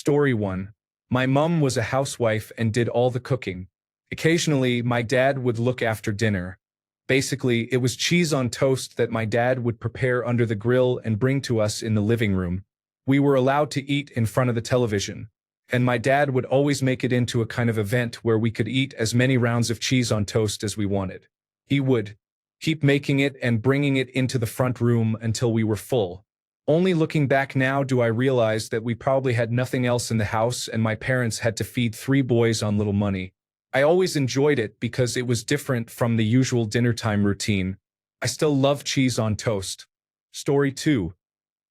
Story 1. My mum was a housewife and did all the cooking. Occasionally, my dad would look after dinner. Basically, it was cheese on toast that my dad would prepare under the grill and bring to us in the living room. We were allowed to eat in front of the television, and my dad would always make it into a kind of event where we could eat as many rounds of cheese on toast as we wanted. He would keep making it and bringing it into the front room until we were full. Only looking back now do I realize that we probably had nothing else in the house and my parents had to feed 3 boys on little money. I always enjoyed it because it was different from the usual dinnertime routine. I still love cheese on toast. Story 2.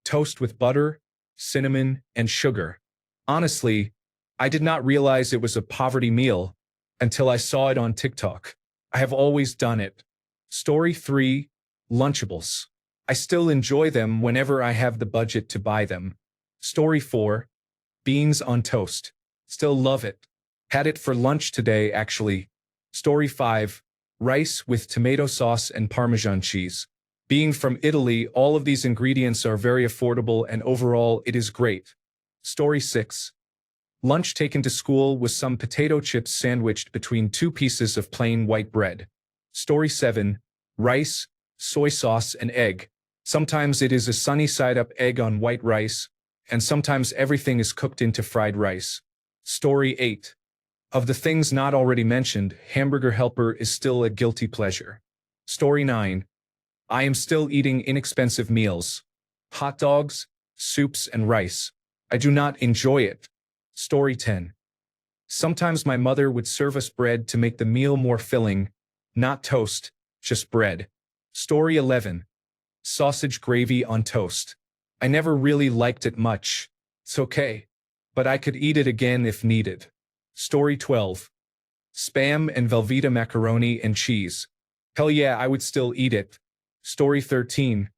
Toast with butter, cinnamon, and sugar. Honestly, I did not realize it was a poverty meal until I saw it on TikTok. I have always done it. Story 3. Lunchables. I still enjoy them whenever I have the budget to buy them. Story 4. Beans on toast. Still love it. Had it for lunch today, actually. Story 5. Rice with tomato sauce and Parmesan cheese. Being from Italy, all of these ingredients are very affordable and overall it is great. Story 6. Lunch taken to school was some potato chips sandwiched between 2 pieces of plain white bread. Story 7. Rice, soy sauce, and egg. Sometimes it is a sunny side-up egg on white rice, and sometimes everything is cooked into fried rice. Story 8. Of the things not already mentioned, hamburger helper is still a guilty pleasure. Story 9. I am still eating inexpensive meals. Hot dogs, soups, and rice. I do not enjoy it. Story 10. Sometimes my mother would serve us bread to make the meal more filling, not toast, just bread. Story 11. Sausage gravy on toast. I never really liked it much. It's okay, but I could eat it again if needed. Story 12. Spam and Velveeta macaroni and cheese. Hell yeah, I would still eat it. Story 13.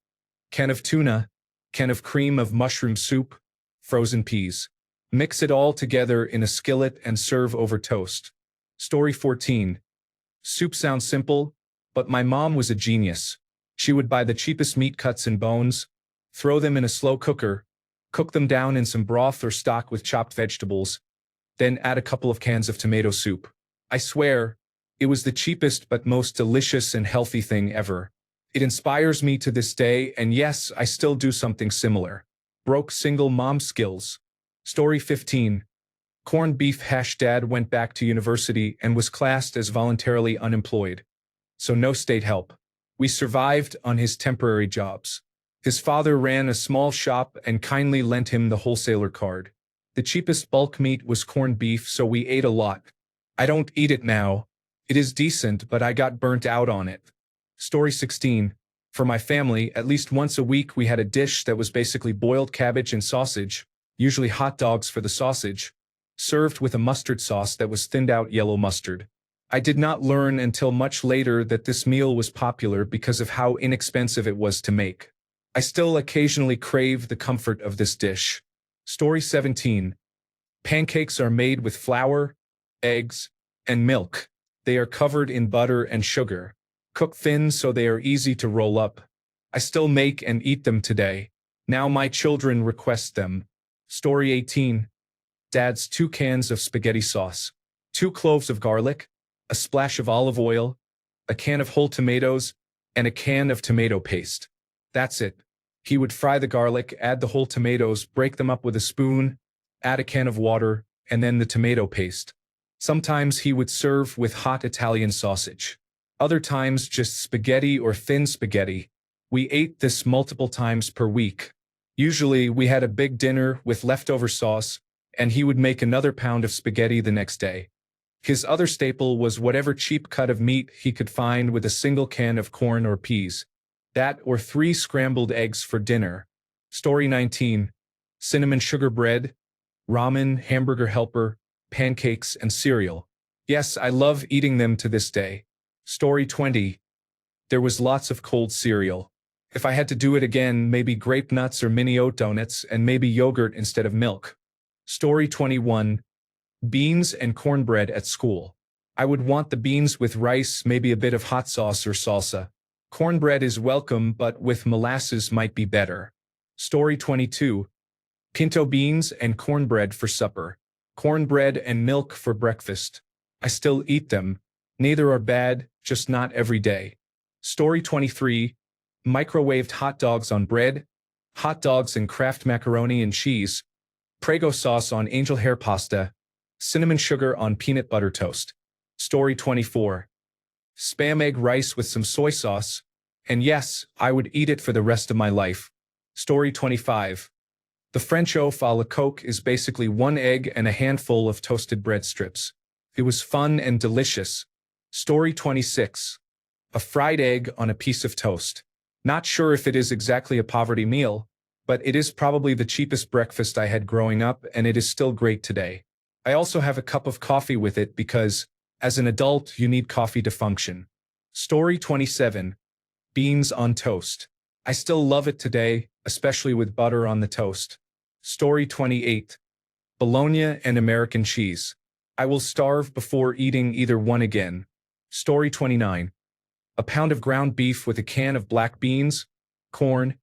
Can of tuna, can of cream of mushroom soup, frozen peas. Mix it all together in a skillet and serve over toast. Story 14. Soup sounds simple, but my mom was a genius. She would buy the cheapest meat cuts and bones, throw them in a slow cooker, cook them down in some broth or stock with chopped vegetables, then add a couple of cans of tomato soup. I swear, it was the cheapest but most delicious and healthy thing ever. It inspires me to this day, and yes, I still do something similar. Broke single mom skills. Story 15. Corned beef hash. Dad went back to university and was classed as voluntarily unemployed. So no state help. We survived on his temporary jobs. His father ran a small shop and kindly lent him the wholesaler card. The cheapest bulk meat was corned beef, so we ate a lot. I don't eat it now. It is decent, but I got burnt out on it. Story 16. For my family, at least once a week we had a dish that was basically boiled cabbage and sausage, usually hot dogs for the sausage, served with a mustard sauce that was thinned out yellow mustard. I did not learn until much later that this meal was popular because of how inexpensive it was to make. I still occasionally crave the comfort of this dish. Story 17. Pancakes are made with flour, eggs, and milk. They are covered in butter and sugar. Cooked thin so they are easy to roll up. I still make and eat them today. Now my children request them. Story 18. Dad's 2 cans of spaghetti sauce, 2 cloves of garlic, a splash of olive oil, a can of whole tomatoes, and a can of tomato paste. That's it. He would fry the garlic, add the whole tomatoes, break them up with a spoon, add a can of water, and then the tomato paste. Sometimes he would serve with hot Italian sausage. Other times just spaghetti or thin spaghetti. We ate this multiple times per week. Usually we had a big dinner with leftover sauce, and he would make another pound of spaghetti the next day. His other staple was whatever cheap cut of meat he could find with a single can of corn or peas. That or 3 scrambled eggs for dinner. Story 19. Cinnamon sugar bread, ramen, hamburger helper, pancakes, and cereal. Yes, I love eating them to this day. Story 20. There was lots of cold cereal. If I had to do it again, maybe grape nuts or mini oat donuts and maybe yogurt instead of milk. Story 21. Beans and cornbread at school. I would want the beans with rice, maybe a bit of hot sauce or salsa. Cornbread is welcome, but with molasses might be better. Story 22. Pinto beans and cornbread for supper. Cornbread and milk for breakfast. I still eat them. Neither are bad, just not every day. Story 23. Microwaved hot dogs on bread. Hot dogs and Kraft macaroni and cheese. Prego sauce on angel hair pasta. Cinnamon sugar on peanut butter toast. Story 24. Spam egg rice with some soy sauce. And yes, I would eat it for the rest of my life. Story 25. The French oeuf à la coque is basically one egg and a handful of toasted bread strips. It was fun and delicious. Story 26. A fried egg on a piece of toast. Not sure if it is exactly a poverty meal, but it is probably the cheapest breakfast I had growing up, and it is still great today. I also have a cup of coffee with it because, as an adult, you need coffee to function. Story 27. Beans on toast. I still love it today, especially with butter on the toast. Story 28. Bologna and American cheese. I will starve before eating either one again. Story 29. A pound of ground beef with a can of black beans, corn,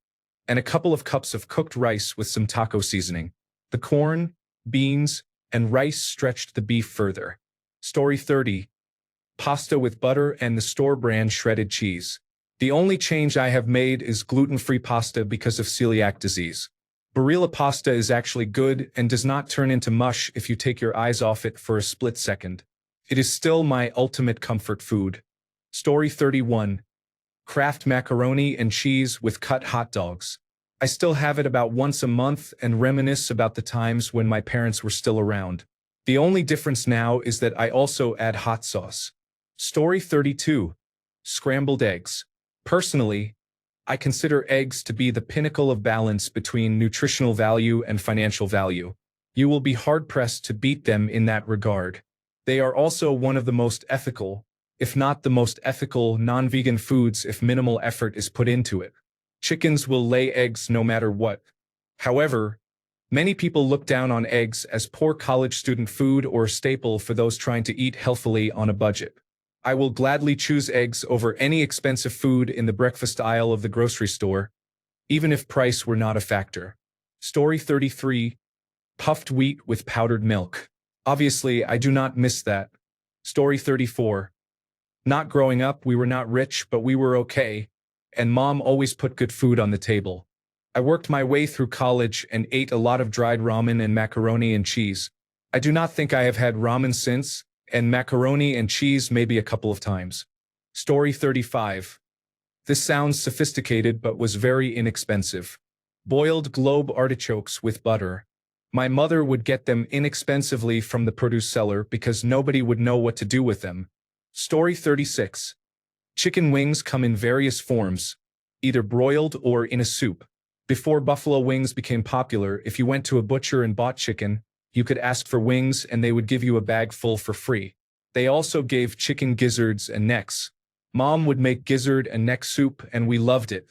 and a couple of cups of cooked rice with some taco seasoning. The corn, beans, and rice stretched the beef further. Story 30. Pasta with butter and the store-brand shredded cheese. The only change I have made is gluten-free pasta because of celiac disease. Barilla pasta is actually good and does not turn into mush if you take your eyes off it for a split second. It is still my ultimate comfort food. Story 31. Kraft macaroni and cheese with cut hot dogs. I still have it about once a month and reminisce about the times when my parents were still around. The only difference now is that I also add hot sauce. Story 32. Scrambled eggs. Personally, I consider eggs to be the pinnacle of balance between nutritional value and financial value. You will be hard-pressed to beat them in that regard. They are also one of the most ethical, if not the most ethical, non-vegan foods if minimal effort is put into it. Chickens will lay eggs no matter what. However, many people look down on eggs as poor college student food or a staple for those trying to eat healthily on a budget. I will gladly choose eggs over any expensive food in the breakfast aisle of the grocery store, even if price were not a factor. Story 33. Puffed wheat with powdered milk. Obviously, I do not miss that. Story 34. Not growing up, we were not rich, but we were okay, and Mom always put good food on the table. I worked my way through college and ate a lot of dried ramen and macaroni and cheese. I do not think I have had ramen since, and macaroni and cheese maybe a couple of times. Story 35. This sounds sophisticated but was very inexpensive. Boiled globe artichokes with butter. My mother would get them inexpensively from the produce seller because nobody would know what to do with them. Story 36. Chicken wings come in various forms, either broiled or in a soup. Before buffalo wings became popular, if you went to a butcher and bought chicken, you could ask for wings and they would give you a bag full for free. They also gave chicken gizzards and necks. Mom would make gizzard and neck soup and we loved it.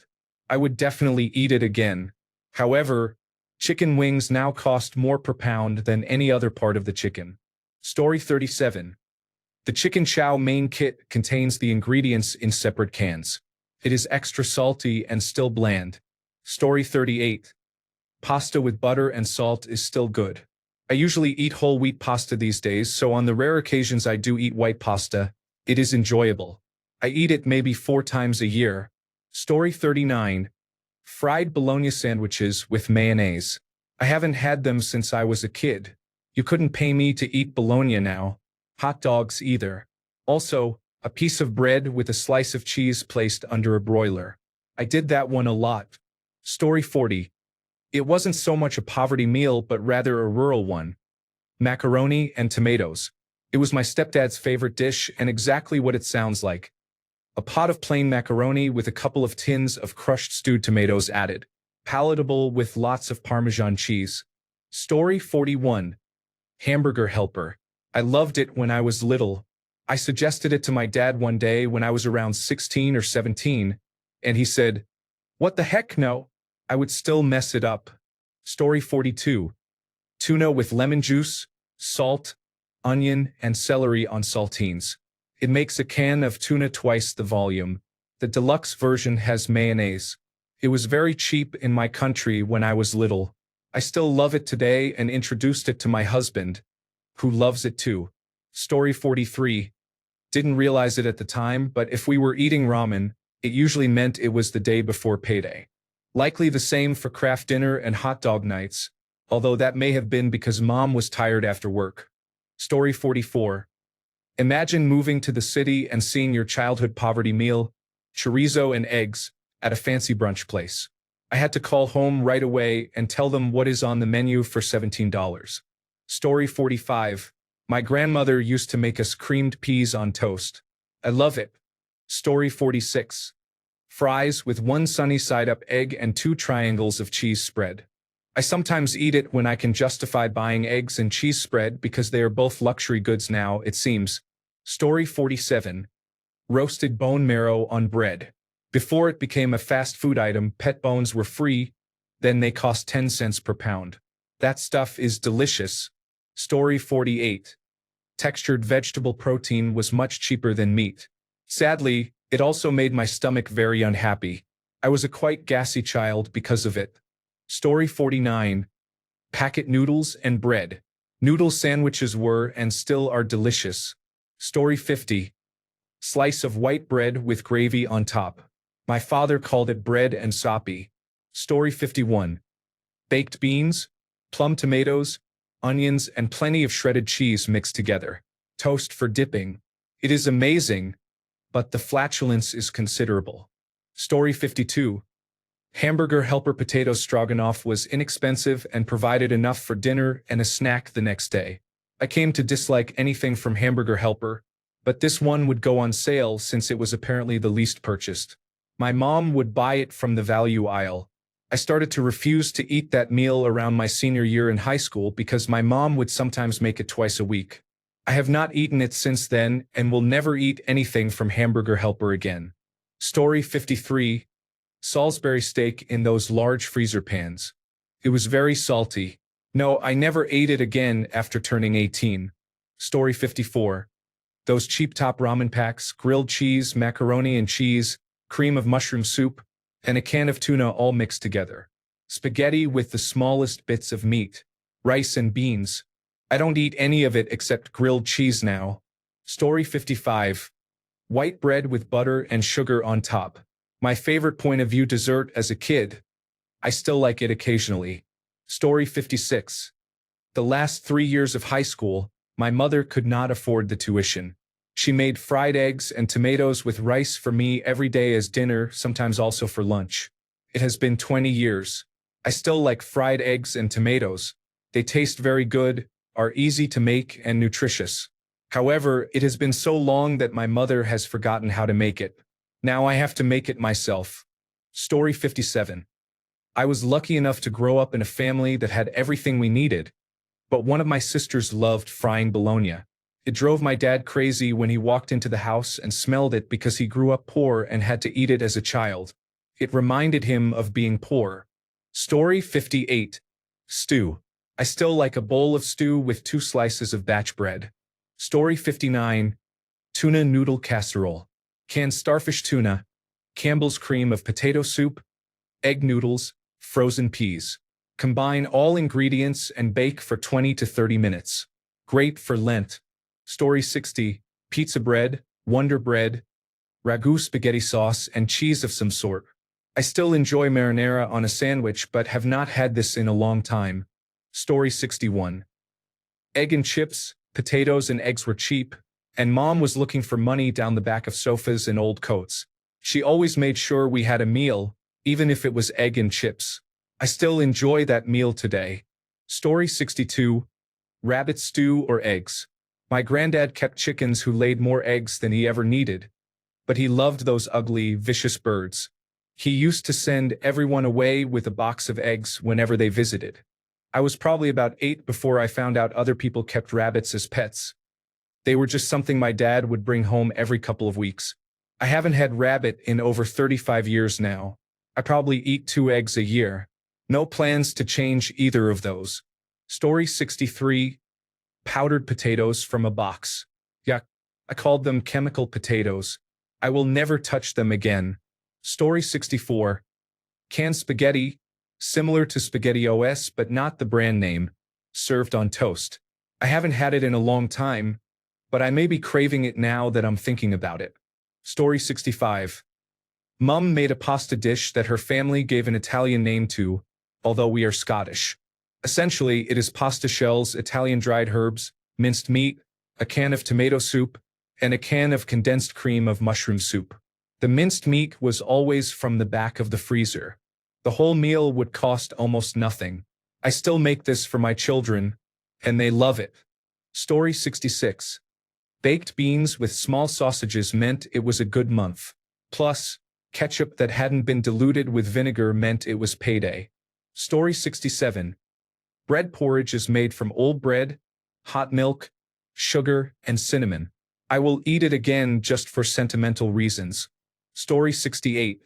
I would definitely eat it again. However, chicken wings now cost more per pound than any other part of the chicken. Story 37. The chicken chow mein kit contains the ingredients in separate cans. It is extra salty and still bland. Story 38. Pasta with butter and salt is still good. I usually eat whole wheat pasta these days, so on the rare occasions I do eat white pasta, it is enjoyable. I eat it maybe 4 times a year. Story 39. Fried bologna sandwiches with mayonnaise. I haven't had them since I was a kid. You couldn't pay me to eat bologna now. Hot dogs either. Also, a piece of bread with a slice of cheese placed under a broiler. I did that one a lot. Story 40. It wasn't so much a poverty meal but rather a rural one. Macaroni and tomatoes. It was my stepdad's favorite dish and exactly what it sounds like. A pot of plain macaroni with a couple of tins of crushed stewed tomatoes added. Palatable with lots of Parmesan cheese. Story 41. Hamburger helper. I loved it when I was little. I suggested it to my dad one day when I was around 16 or 17, and he said, "What the heck, no?" I would still mess it up. Story 42. Tuna with lemon juice, salt, onion, and celery on saltines. It makes a can of tuna twice the volume. The deluxe version has mayonnaise. It was very cheap in my country when I was little. I still love it today and introduced it to my husband, who loves it too. Story 43. Didn't realize it at the time, but if we were eating ramen, it usually meant it was the day before payday. Likely the same for craft dinner and hot dog nights, although that may have been because mom was tired after work. Story 44. Imagine moving to the city and seeing your childhood poverty meal, chorizo and eggs, at a fancy brunch place. I had to call home right away and tell them what is on the menu for $17. Story 45. My grandmother used to make us creamed peas on toast. I love it. Story 46. Fries with one sunny side up egg and 2 triangles of cheese spread. I sometimes eat it when I can justify buying eggs and cheese spread because they are both luxury goods now, it seems. Story 47. Roasted bone marrow on bread. Before it became a fast food item, pet bones were free, then they cost 10 cents per pound. That stuff is delicious. Story 48. Textured vegetable protein was much cheaper than meat. Sadly, it also made my stomach very unhappy. I was a quite gassy child because of it. Story 49. Packet noodles and bread. Noodle sandwiches were and still are delicious. Story 50. Slice of white bread with gravy on top. My father called it bread and soppy. Story 51. Baked beans, plum tomatoes, onions, and plenty of shredded cheese mixed together. Toast for dipping. It is amazing, but the flatulence is considerable. Story 52. Hamburger helper potato stroganoff was inexpensive and provided enough for dinner and a snack the next day. I came to dislike anything from Hamburger Helper, but this one would go on sale since it was apparently the least purchased. My mom would buy it from the value aisle. I started to refuse to eat that meal around my senior year in high school because my mom would sometimes make it twice a week. I have not eaten it since then and will never eat anything from Hamburger Helper again. Story 53. Salisbury steak in those large freezer pans. It was very salty. No, I never ate it again after turning 18. Story 54. Those cheap top ramen packs, grilled cheese, macaroni and cheese, cream of mushroom soup, and a can of tuna all mixed together. Spaghetti with the smallest bits of meat. Rice and beans. I don't eat any of it except grilled cheese now. Story 55. White bread with butter and sugar on top. My favorite point of view dessert as a kid. I still like it occasionally. Story 56. The last 3 years of high school, my mother could not afford the tuition. She made fried eggs and tomatoes with rice for me every day as dinner, sometimes also for lunch. It has been 20 years. I still like fried eggs and tomatoes. They taste very good, are easy to make, and nutritious. However, it has been so long that my mother has forgotten how to make it. Now I have to make it myself. Story 57. I was lucky enough to grow up in a family that had everything we needed, but one of my sisters loved frying bologna. It drove my dad crazy when he walked into the house and smelled it because he grew up poor and had to eat it as a child. It reminded him of being poor. Story 58. Stew. I still like a bowl of stew with 2 slices of batch bread. Story 59. Tuna noodle casserole. Canned starfish tuna, Campbell's cream of potato soup, egg noodles, frozen peas. Combine all ingredients and bake for 20 to 30 minutes. Great for Lent. Story 60. Pizza bread, Wonder bread, ragu spaghetti sauce, and cheese of some sort. I still enjoy marinara on a sandwich but have not had this in a long time. Story 61. Egg and chips, potatoes and eggs were cheap, and Mom was looking for money down the back of sofas and old coats. She always made sure we had a meal, even if it was egg and chips. I still enjoy that meal today. Story 62. Rabbit stew or eggs. My granddad kept chickens who laid more eggs than he ever needed, but he loved those ugly, vicious birds. He used to send everyone away with a box of eggs whenever they visited. I was probably about 8 before I found out other people kept rabbits as pets. They were just something my dad would bring home every couple of weeks. I haven't had rabbit in over 35 years now. I probably eat 2 eggs a year. No plans to change either of those. Story 63. Powdered potatoes from a box. Yuck. I called them chemical potatoes. I will never touch them again. Story 64. Canned spaghetti, similar to SpaghettiOs but not the brand name, served on toast. I haven't had it in a long time, but I may be craving it now that I'm thinking about it. Story 65. Mum made a pasta dish that her family gave an Italian name to, although we are Scottish. Essentially, it is pasta shells, Italian dried herbs, minced meat, a can of tomato soup, and a can of condensed cream of mushroom soup. The minced meat was always from the back of the freezer. The whole meal would cost almost nothing. I still make this for my children, and they love it. Story 66. Baked beans with small sausages meant it was a good month. Plus, ketchup that hadn't been diluted with vinegar meant it was payday. Story 67. Bread porridge is made from old bread, hot milk, sugar, and cinnamon. I will eat it again just for sentimental reasons. Story 68.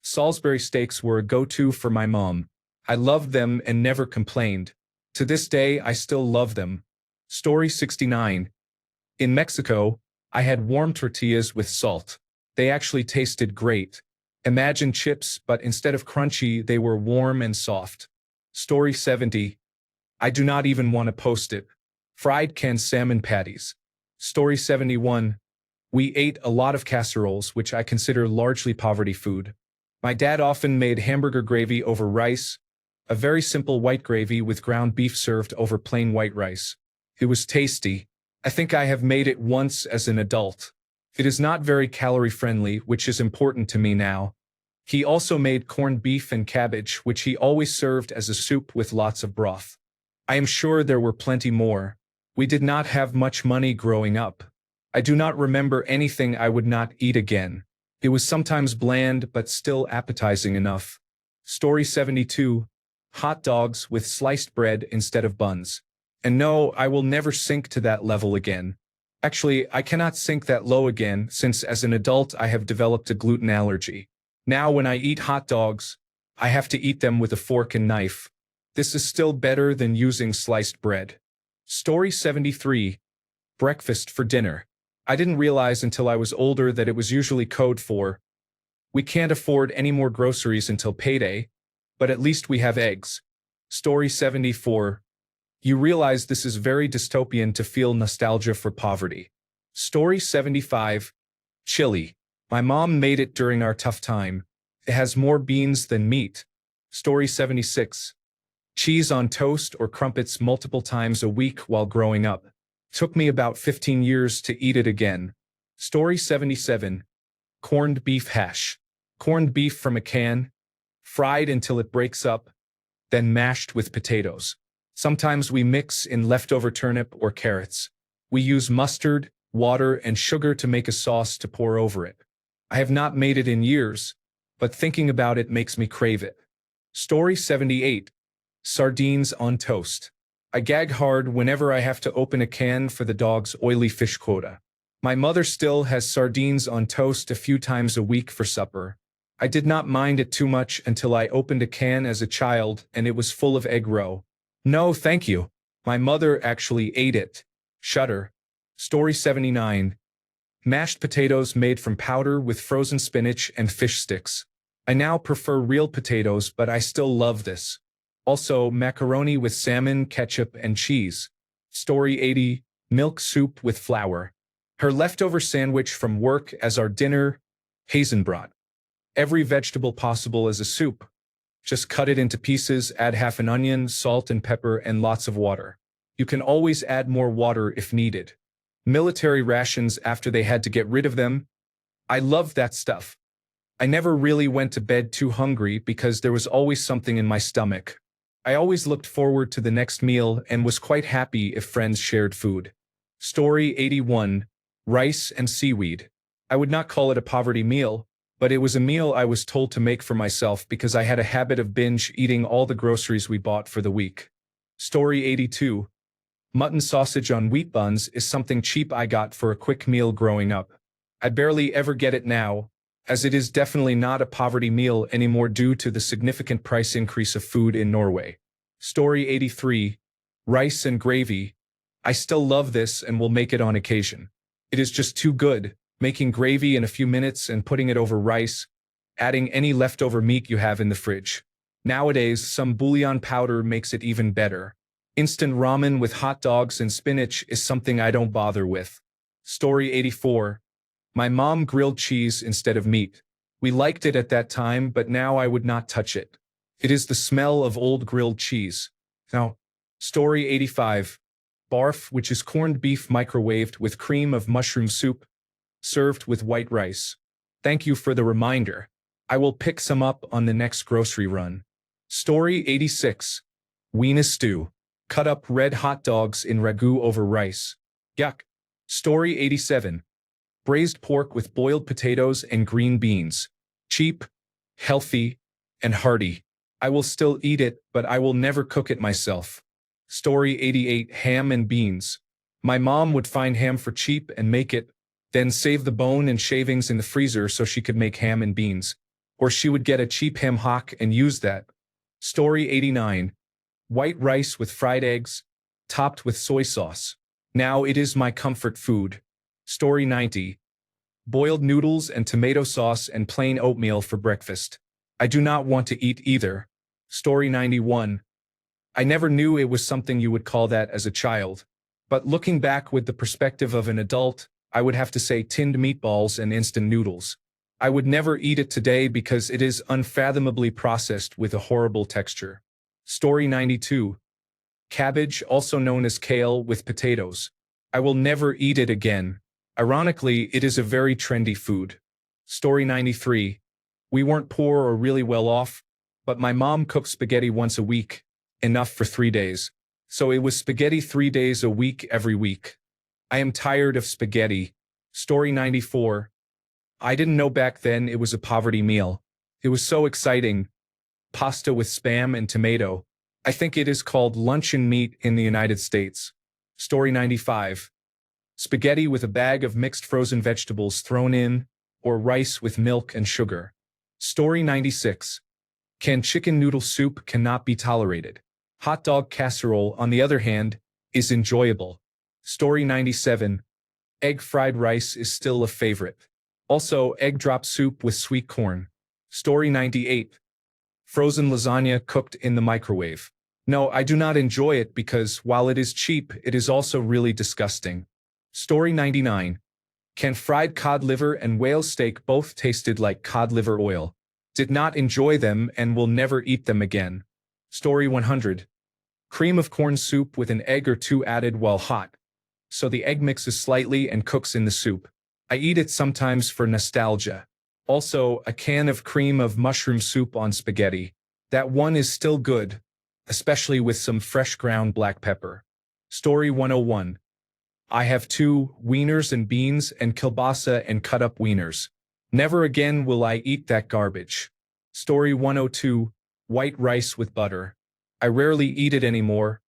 Salisbury steaks were a go-to for my mom. I loved them and never complained. To this day, I still love them. Story 69. In Mexico, I had warm tortillas with salt. They actually tasted great. Imagine chips, but instead of crunchy, they were warm and soft. Story 70. I do not even want to post it. Fried canned salmon patties. Story 71. We ate a lot of casseroles, which I consider largely poverty food. My dad often made hamburger gravy over rice, a very simple white gravy with ground beef served over plain white rice. It was tasty. I think I have made it once as an adult. It is not very calorie-friendly, which is important to me now. He also made corned beef and cabbage, which he always served as a soup with lots of broth. I am sure there were plenty more. We did not have much money growing up. I do not remember anything I would not eat again. It was sometimes bland but still appetizing enough. Story 72. Hot dogs with sliced bread instead of buns. And no, I will never sink to that level again. Actually, I cannot sink that low again since as an adult I have developed a gluten allergy. Now when I eat hot dogs, I have to eat them with a fork and knife. This is still better than using sliced bread. Story 73. Breakfast for dinner. I didn't realize until I was older that it was usually code for, we can't afford any more groceries until payday, but at least we have eggs. Story 74. You realize this is very dystopian to feel nostalgia for poverty. Story 75. Chili. My mom made it during our tough time. It has more beans than meat. Story 76. Cheese on toast or crumpets multiple times a week while growing up. Took me about 15 years to eat it again. Story 77. Corned beef hash. Corned beef from a can, fried until it breaks up, then mashed with potatoes. Sometimes we mix in leftover turnip or carrots. We use mustard, water, and sugar to make a sauce to pour over it. I have not made it in years, but thinking about it makes me crave it. Story 78. Sardines on toast. I gag hard whenever I have to open a can for the dog's oily fish quota. My mother still has sardines on toast a few times a week for supper. I did not mind it too much until I opened a can as a child and it was full of egg roe. No, thank you. My mother actually ate it. Shudder. Story 79. Mashed potatoes made from powder with frozen spinach and fish sticks. I now prefer real potatoes, but I still love this. Also, macaroni with salmon, ketchup, and cheese. Story 80. Milk soup with flour. Her leftover sandwich from work as our dinner, Hazenbrat. Every vegetable possible as a soup. Just cut it into pieces, add half an onion, salt and pepper, and lots of water. You can always add more water if needed. Military rations after they had to get rid of them. I loved that stuff. I never really went to bed too hungry because there was always something in my stomach. I always looked forward to the next meal and was quite happy if friends shared food. Story 81. Rice and seaweed. I would not call it a poverty meal, but it was a meal I was told to make for myself because I had a habit of binge eating all the groceries we bought for the week. Story 82. Mutton sausage on wheat buns is something cheap I got for a quick meal growing up. I barely ever get it now, as it is definitely not a poverty meal anymore due to the significant price increase of food in Norway. Story 83. Rice and gravy. I still love this and will make it on occasion. It is just too good, making gravy in a few minutes and putting it over rice, adding any leftover meat you have in the fridge. Nowadays, some bouillon powder makes it even better. Instant ramen with hot dogs and spinach is something I don't bother with. Story 84. My mom grilled cheese instead of meat. We liked it at that time, but now I would not touch it. It is the smell of old grilled cheese. Now, Story 85. Barf, which is corned beef microwaved with cream of mushroom soup, served with white rice. Thank you for the reminder. I will pick some up on the next grocery run. Story 86. Weena stew. Cut up red hot dogs in ragu over rice. Yuck. Story 87. Braised pork with boiled potatoes and green beans. Cheap, healthy, and hearty. I will still eat it, but I will never cook it myself. Story 88. Ham and beans. My mom would find ham for cheap and make it, then save the bone and shavings in the freezer so she could make ham and beans. Or she would get a cheap ham hock and use that. Story 89. White rice with fried eggs, topped with soy sauce. Now it is my comfort food. Story 90. Boiled noodles and tomato sauce and plain oatmeal for breakfast. I do not want to eat either. Story 91. I never knew it was something you would call that as a child. But looking back with the perspective of an adult, I would have to say tinned meatballs and instant noodles. I would never eat it today because it is unfathomably processed with a horrible texture. Story 92. Cabbage, also known as kale, with potatoes. I will never eat it again. Ironically, it is a very trendy food. Story 93. We weren't poor or really well off, but my mom cooked spaghetti once a week, enough for 3 days. So it was spaghetti 3 days a week every week. I am tired of spaghetti. Story 94. I didn't know back then it was a poverty meal. It was so exciting. Pasta with spam and tomato. I think it is called luncheon meat in the United States. Story 95. Spaghetti with a bag of mixed frozen vegetables thrown in, or rice with milk and sugar. Story 96. Canned chicken noodle soup cannot be tolerated. Hot dog casserole, on the other hand, is enjoyable. Story 97. Egg fried rice is still a favorite. Also, egg drop soup with sweet corn. Story 98. Frozen lasagna cooked in the microwave. No, I do not enjoy it because, while it is cheap, it is also really disgusting. Story 99. Can fried cod liver and whale steak both tasted like cod liver oil. Did not enjoy them and will never eat them again. Story 100. Cream of corn soup with an egg or two added while hot. So the egg mixes slightly and cooks in the soup. I eat it sometimes for nostalgia. Also, a can of cream of mushroom soup on spaghetti. That one is still good, especially with some fresh ground black pepper. Story 101. I have 2 wieners and beans and kielbasa and cut up wieners. Never again will I eat that garbage. Story 102. White rice with butter. I rarely eat it anymore,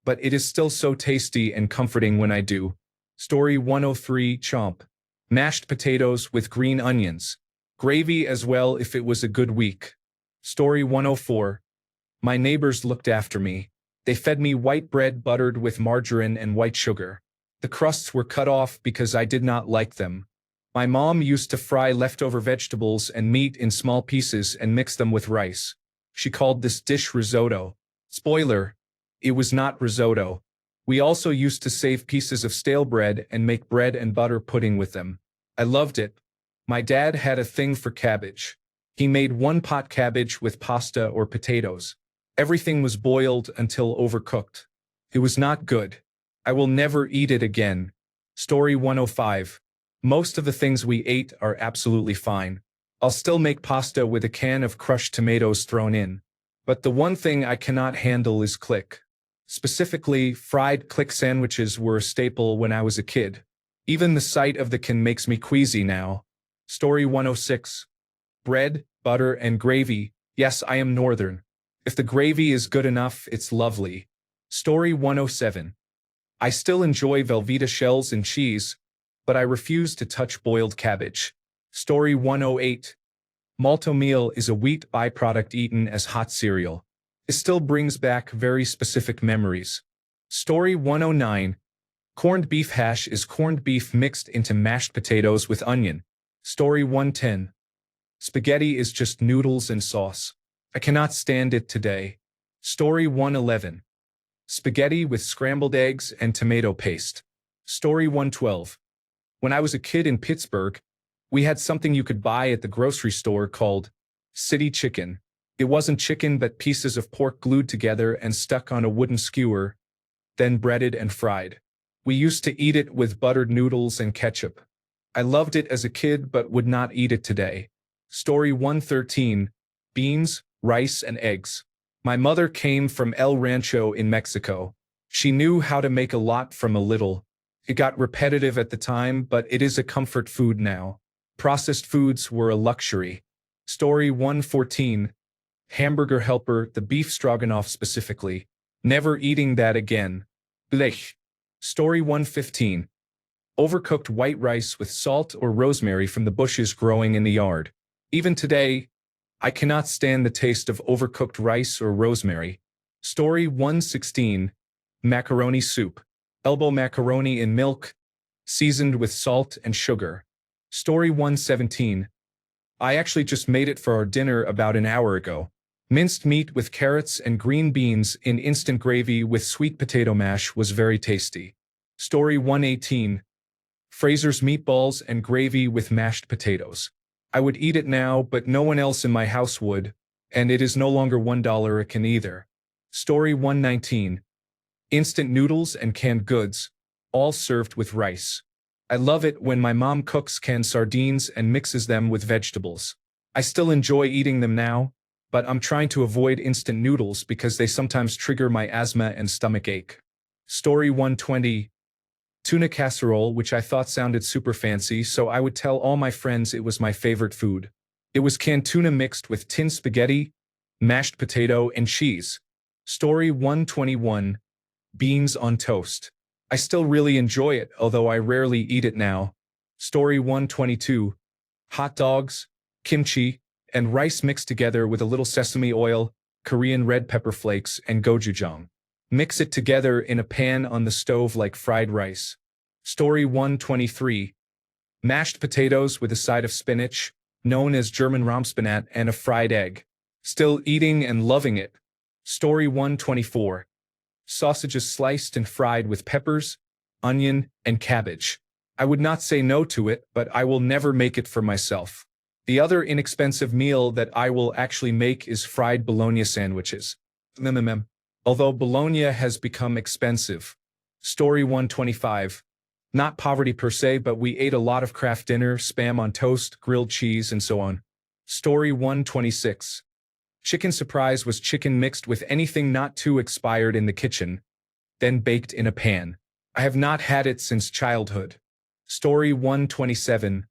but it is still so tasty and comforting when I do. Story 103. Chomp. Mashed potatoes with green onions. Gravy as well if it was a good week. Story 104. My neighbors looked after me. They fed me white bread buttered with margarine and white sugar. The crusts were cut off because I did not like them. My mom used to fry leftover vegetables and meat in small pieces and mix them with rice. She called this dish risotto. Spoiler, it was not risotto. We also used to save pieces of stale bread and make bread and butter pudding with them. I loved it. My dad had a thing for cabbage. He made one-pot cabbage with pasta or potatoes. Everything was boiled until overcooked. It was not good. I will never eat it again. Story 105. Most of the things we ate are absolutely fine. I'll still make pasta with a can of crushed tomatoes thrown in. But the one thing I cannot handle is click. Specifically, fried click sandwiches were a staple when I was a kid. Even the sight of the can makes me queasy now. Story 106. Bread, butter, and gravy. Yes, I am northern. If the gravy is good enough, it's lovely. Story 107. I still enjoy Velveeta shells and cheese, but I refuse to touch boiled cabbage. Story 108. Malto meal is a wheat byproduct eaten as hot cereal. It still brings back very specific memories. Story 109. Corned beef hash is corned beef mixed into mashed potatoes with onion. Story 110. Spaghetti is just noodles and sauce. I cannot stand it today. Story 111. Spaghetti with scrambled eggs and tomato paste. Story 112. When I was a kid in Pittsburgh, we had something you could buy at the grocery store called city chicken. It wasn't chicken but pieces of pork glued together and stuck on a wooden skewer, then breaded and fried. We used to eat it with buttered noodles and ketchup. I loved it as a kid but would not eat it today. Story 113. Beans, rice, and eggs. My mother came from El Rancho in Mexico. She knew how to make a lot from a little. It got repetitive at the time, but it is a comfort food now. Processed foods were a luxury. Story 114. Hamburger helper, the beef stroganoff specifically. Never eating that again. Blech. Story 115. Overcooked white rice with salt or rosemary from the bushes growing in the yard. Even today, I cannot stand the taste of overcooked rice or rosemary. Story 116. Macaroni soup. Elbow macaroni in milk, seasoned with salt and sugar. Story 117. I actually just made it for our dinner about an hour ago. Minced meat with carrots and green beans in instant gravy with sweet potato mash was very tasty. Story 118. Fraser's meatballs and gravy with mashed potatoes. I would eat it now, but no one else in my house would, and it is no longer $1 a can either. Story 119. Instant noodles and canned goods, all served with rice. I love it when my mom cooks canned sardines and mixes them with vegetables. I still enjoy eating them now, but I'm trying to avoid instant noodles because they sometimes trigger my asthma and stomach ache. Story 120. Tuna casserole, which I thought sounded super fancy, so I would tell all my friends it was my favorite food. It was canned tuna mixed with tin spaghetti, mashed potato, and cheese. Story 121. Beans on toast. I still really enjoy it, although I rarely eat it now. Story 122. Hot dogs, kimchi, and rice mixed together with a little sesame oil, Korean red pepper flakes, and gochujang. Mix it together in a pan on the stove like fried rice. Story 123. Mashed potatoes with a side of spinach, known as German Rahmspinat, and a fried egg. Still eating and loving it. Story 124. Sausages sliced and fried with peppers, onion, and cabbage. I would not say no to it, but I will never make it for myself. The other inexpensive meal that I will actually make is fried bologna sandwiches. Although bologna has become expensive. Story 125. Not poverty per se, but we ate a lot of Kraft Dinner, Spam on toast, grilled cheese, and so on. Story 126. Chicken surprise was chicken mixed with anything not too expired in the kitchen, then baked in a pan. I have not had it since childhood. Story 127.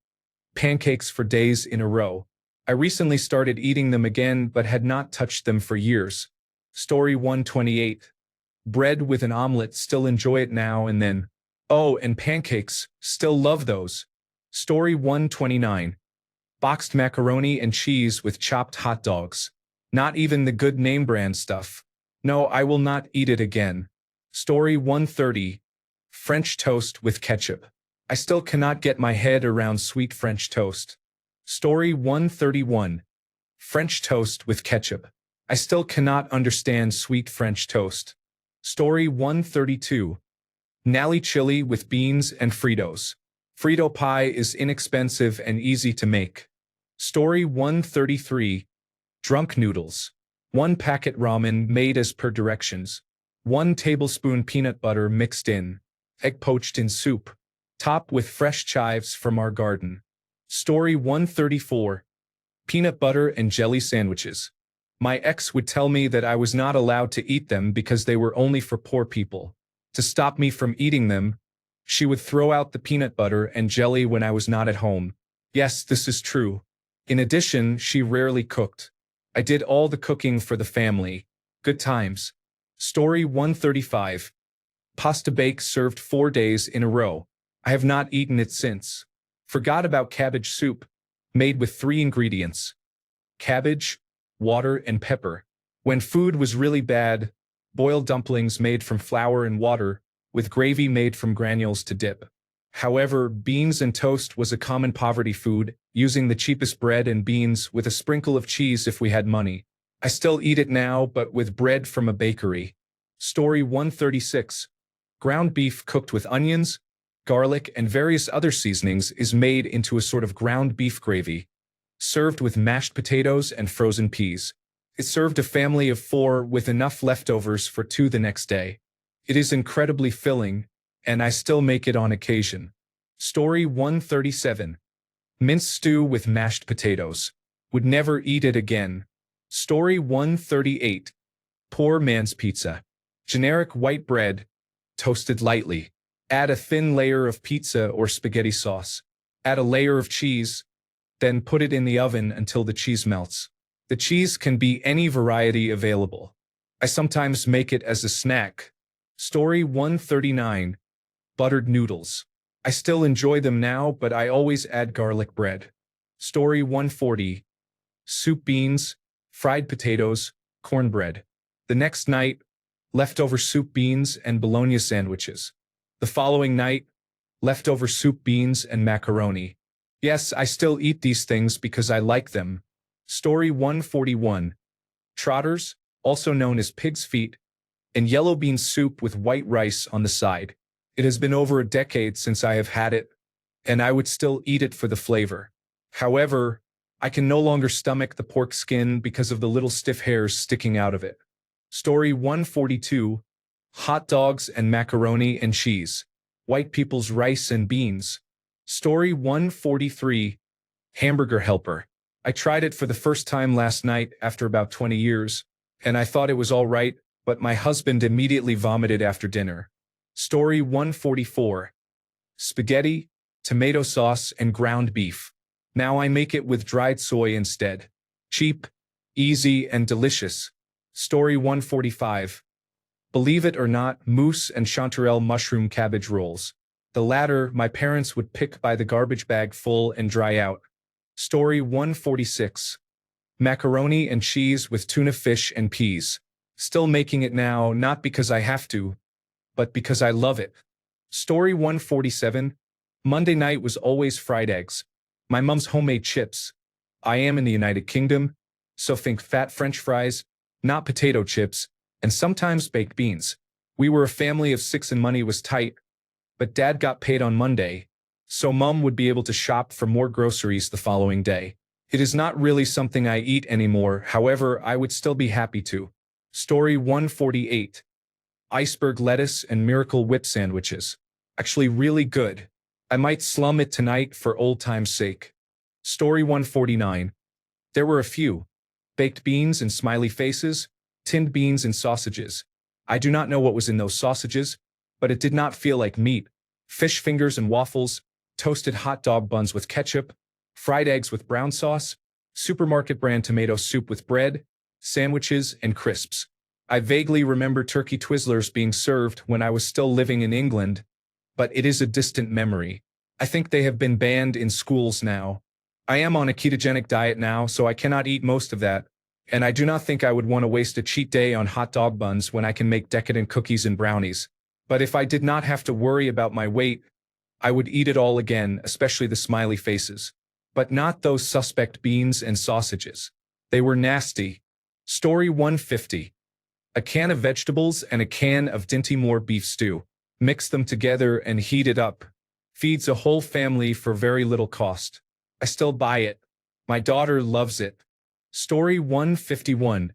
Pancakes for days in a row. I recently started eating them again but had not touched them for years. Story 128. Bread with an omelet, still enjoy it now and then. Oh, and pancakes, still love those. Story 129. Boxed macaroni and cheese with chopped hot dogs. Not even the good name brand stuff. No, I will not eat it again. Story 130. French toast with ketchup. I still cannot get my head around sweet French toast. Story 131. French toast with ketchup. I still cannot understand sweet French toast. Story 132. Nally chili with beans and Fritos. Frito pie is inexpensive and easy to make. Story 133. Drunk noodles. 1 packet ramen made as per directions. 1 tablespoon peanut butter mixed in. Egg poached in soup. Top with fresh chives from our garden. Story 134. Peanut butter and jelly sandwiches. My ex would tell me that I was not allowed to eat them because they were only for poor people. To stop me from eating them, she would throw out the peanut butter and jelly when I was not at home. Yes, this is true. In addition, she rarely cooked. I did all the cooking for the family. Good times. Story 135. Pasta bake served 4 days in a row. I have not eaten it since. Forgot about cabbage soup, made with 3 ingredients. Cabbage, water, and pepper. When food was really bad, boiled dumplings made from flour and water, with gravy made from granules to dip. However, beans and toast was a common poverty food, using the cheapest bread and beans with a sprinkle of cheese if we had money. I still eat it now, but with bread from a bakery. Story 136. Ground beef cooked with onions, garlic, and various other seasonings is made into a sort of ground beef gravy, served with mashed potatoes and frozen peas. It served a family of 4 with enough leftovers for 2 the next day. It is incredibly filling, and I still make it on occasion. Story 137. Minced stew with mashed potatoes. Would never eat it again. Story 138. Poor man's pizza. Generic white bread, toasted lightly. Add a thin layer of pizza or spaghetti sauce. Add a layer of cheese, then put it in the oven until the cheese melts. The cheese can be any variety available. I sometimes make it as a snack. Story 139. Buttered noodles. I still enjoy them now, but I always add garlic bread. Story 140. Soup beans, fried potatoes, cornbread. The next night, leftover soup beans and bologna sandwiches. The following night, leftover soup beans and macaroni. Yes, I still eat these things because I like them. Story 141. Trotters, also known as pig's feet, and yellow bean soup with white rice on the side. It has been over a decade since I have had it, and I would still eat it for the flavor. However, I can no longer stomach the pork skin because of the little stiff hairs sticking out of it. Story 142. Hot dogs and macaroni and cheese. White people's rice and beans. Story 143. Hamburger helper. I tried it for the first time last night after about 20 years, and I thought it was all right, but my husband immediately vomited after dinner. Story 144. Spaghetti, tomato sauce, and ground beef. Now I make it with dried soy instead. Cheap, easy, and delicious. Story 145. Believe it or not, mousse and chanterelle mushroom cabbage rolls. The latter, my parents would pick by the garbage bag full and dry out. Story 146. Macaroni and cheese with tuna fish and peas. Still making it now, not because I have to, but because I love it. Story 147. Monday night was always fried eggs. My mom's homemade chips. I am in the United Kingdom, so think fat French fries, not potato chips, and sometimes baked beans. We were a family of 6 and money was tight, but Dad got paid on Monday, so Mom would be able to shop for more groceries the following day. It is not really something I eat anymore, however, I would still be happy to. Story 148. Iceberg lettuce and Miracle Whip sandwiches. Actually really good. I might slum it tonight for old time's sake. Story 149. There were a few. Baked beans and smiley faces, tinned beans and sausages. I do not know what was in those sausages, but it did not feel like meat. Fish fingers and waffles, toasted hot dog buns with ketchup, fried eggs with brown sauce, supermarket brand tomato soup with bread, sandwiches, and crisps. I vaguely remember turkey Twizzlers being served when I was still living in England, but it is a distant memory. I think they have been banned in schools now. I am on a ketogenic diet now, so I cannot eat most of that, and I do not think I would want to waste a cheat day on hot dog buns when I can make decadent cookies and brownies. But if I did not have to worry about my weight, I would eat it all again, especially the smiley faces. But not those suspect beans and sausages. They were nasty. Story 150. A can of vegetables and a can of Dinty-Moore beef stew. Mix them together and heat it up. Feeds a whole family for very little cost. I still buy it. My daughter loves it. Story 151.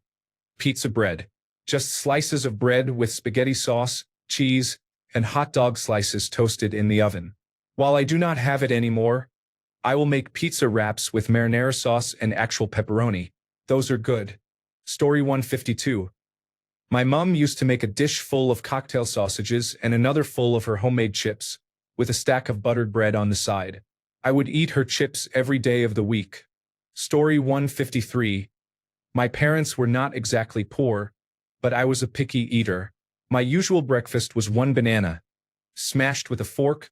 Pizza bread. Just slices of bread with spaghetti sauce, cheese, and hot dog slices toasted in the oven. While I do not have it anymore, I will make pizza wraps with marinara sauce and actual pepperoni. Those are good. Story 152. My mom used to make a dish full of cocktail sausages and another full of her homemade chips, with a stack of buttered bread on the side. I would eat her chips every day of the week. Story 153. My parents were not exactly poor, but I was a picky eater. My usual breakfast was 1 banana, smashed with a fork,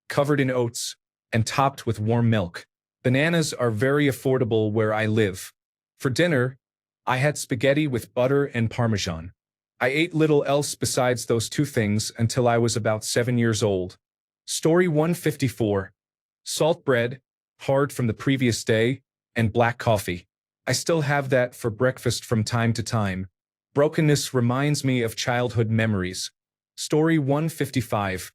covered in oats, and topped with warm milk. Bananas are very affordable where I live. For dinner, I had spaghetti with butter and Parmesan. I ate little else besides those 2 things until I was about 7 years old. Story 154. Salt bread, hard from the previous day, and black coffee. I still have that for breakfast from time to time. Brokenness reminds me of childhood memories. Story 155.